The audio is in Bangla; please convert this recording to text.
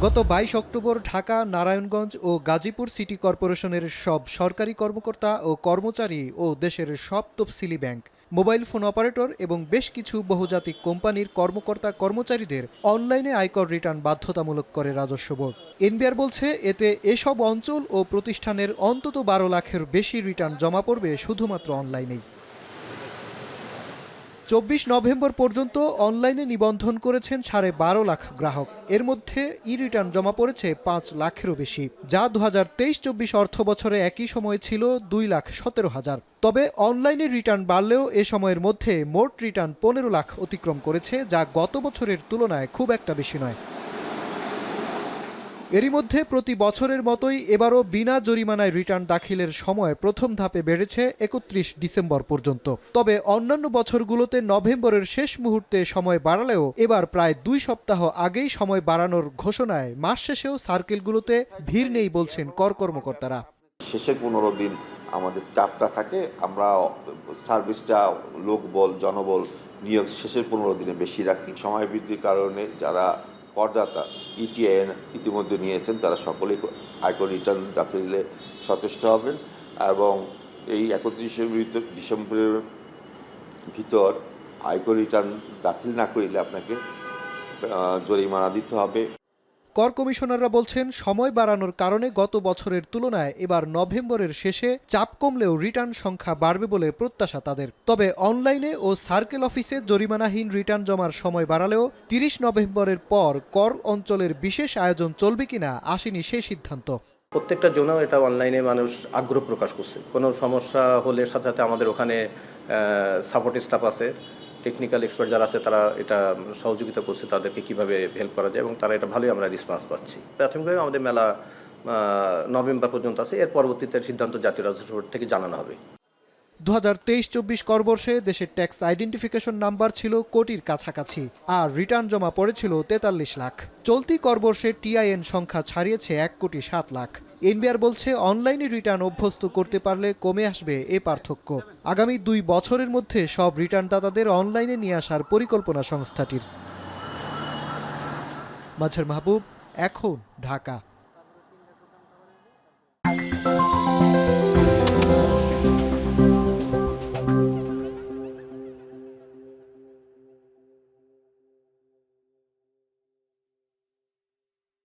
গত ২২ অক্টোবর ঢাকা, নারায়ণগঞ্জ ও গাজীপুর সিটি কর্পোরেশনের সব সরকারি কর্মকর্তা ও কর্মচারী ও দেশের সব তফসিলি ব্যাংক, মোবাইল ফোন অপারেটর এবং বেশ কিছু বহুজাতিক কোম্পানির কর্মকর্তা কর্মচারীদের অনলাইনে আয়কর রিটার্ন বাধ্যতামূলক করে রাজস্ব বোর্ড। এনবিআর বলছে, এতে এসব অঞ্চল ও প্রতিষ্ঠানের অন্তত ১২ লাখের বেশি রিটার্ন জমা পড়বে শুধুমাত্র অনলাইনেই। ২৪ নভেম্বর পর্যন্ত অনলাইনে নিবন্ধন করেছেন ১২.৫ লাখ গ্রাহক। এর মধ্যে ই রিটার্ন জমা পড়েছে ৫ লাখেরও বেশি, যা ২০২৩-২৪ অর্থ বছরে একই সময়ে ছিল ২,১৭,০০০। তবে অনলাইনে রিটার্ন বাড়লেও এ সময়ের মধ্যে মোট রিটার্ন ১৫ লাখ অতিক্রম করেছে, যা গত বছরের তুলনায় খুব একটা বেশি নয়। এরই মধ্যে প্রতি বছরের মতোই এবারও বিনা জরিমানায় রিটার্ন দাখিলের সময় প্রথম ধাপে বেড়েছে ৩১ ডিসেম্বর পর্যন্ত। তবে অন্যান্য বছরগুলোতে নভেম্বরের শেষ মুহূর্তে সময় বাড়ালেও এবার প্রায় ২ সপ্তাহ আগেই সময় বাড়ানোর ঘোষণায় মাস শেষেও সার্কেলগুলোতে ভিড় নেই বলছেন কর কর্মকর্তারা। শেষের ১৫ দিন আমাদের চাপটা থাকে, আমরা সার্ভিসটা লোকবল জনবল নিয়োগ শেষের ১৫ দিনে বেশি রাখি। সময় বৃদ্ধির কারণে যারা করদাতা ইটিআইএন ইতিমধ্যে নিয়েছেন তারা সকলেই আয়কর রিটার্ন দাখিলে সচেষ্ট হবেন এবং এই ৩১ ডিসেম্বরের ভিতর আয়কর রিটার্ন দাখিল না করিলে আপনাকে জরিমানা দিতে হবে। কর কমিশনাররা বলছেন, সময় বাড়ানোর কারণে গত বছরের তুলনায় এবার নভেম্বরের শেষে চাপ কমলেও রিটার্ন সংখ্যা বাড়বে বলে প্রত্যাশা তাদের। তবে অনলাইনে ও সার্কেল অফিসে জরিমানাহীন রিটার্ন জমার সময় বাড়ালেও ৩০ নভেম্বরের পর কর অঞ্চলের বিশেষ আয়োজন চলবে কিনা আসেনি সেই সিদ্ধান্ত। প্রত্যেকটা জোনেও এটা অনলাইনে মানুষ আগ্রহ প্রকাশ করছে। কোনো সমস্যা হলে সাথে সাথে আমাদের ওখানে সাপোর্ট স্টাফ আছে, টেকনিক্যাল এক্সপার্ট যারা আছে তারা এটা সহযোগিতা করছে তাদেরকে কিভাবে হেল্প করা যায় এবং তারা এটা ভালোই আমরা রেসপন্স পাচ্ছি। প্রাথমিকভাবে আমাদের মেলা নভেম্বর পর্যন্ত আছে, এর পরবর্তীতে সিদ্ধান্ত জাতীয় রাজস্ব বোর্ড থেকে জানানো হবে। ২০২৩-২৪ করবর্ষে দেশের ট্যাক্স আইডেন্টিফিকেশন নাম্বার ছিল কোটির কাছাকাছি, আর রিটার্ন জমা পড়েছিল ৪৩ লাখ। চলতি করবর্ষে টিআইএন সংখ্যা ছাড়িয়েছে ১,৭ লাখ। এনবিআর বলছে, অনলাইনে রিটার্ন অভ্যস্ত করতে পারলে কমে আসবে এ পার্থক্য। আগামী ২ বছরের মধ্যে সব রিটার্নদাতাদের অনলাইনে নিয়ে আসার পরিকল্পনা সংস্থাটির। মাজহার মাহবুব, এখন, ঢাকা।